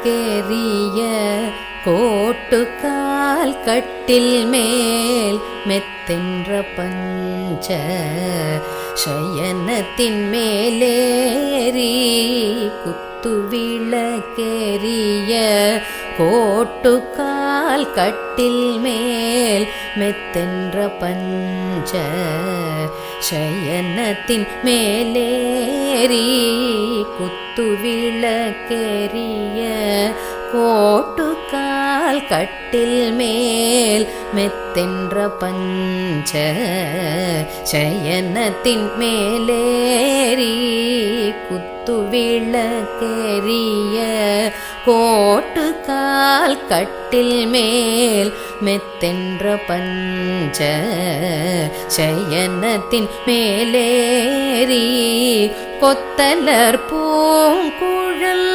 கேரிய கோட்டுக்கால் கட்டில் மேல் மெத்தென்ற பஞ்ச சயனத்தின் மேலேறி குத்துவிளக்கேறிய கோட்டுக்கால் கட்டில் மேல் மெத்தென்ற பஞ்ச சயனத்தின் மேலேறி குத்துவிளக்கேறிய கோட்டுக்கால் கட்டில் மேல் மெத்தென்ற பஞ்ச சயனத்தின் மேலேறி குத்துவிளக்கேறிய கோட்டுக்கால் கட்டில் மேல் மெத்தென்ற பஞ்ச சயனத்தின் மேலேறி கொத்தலர் பூங்குழல்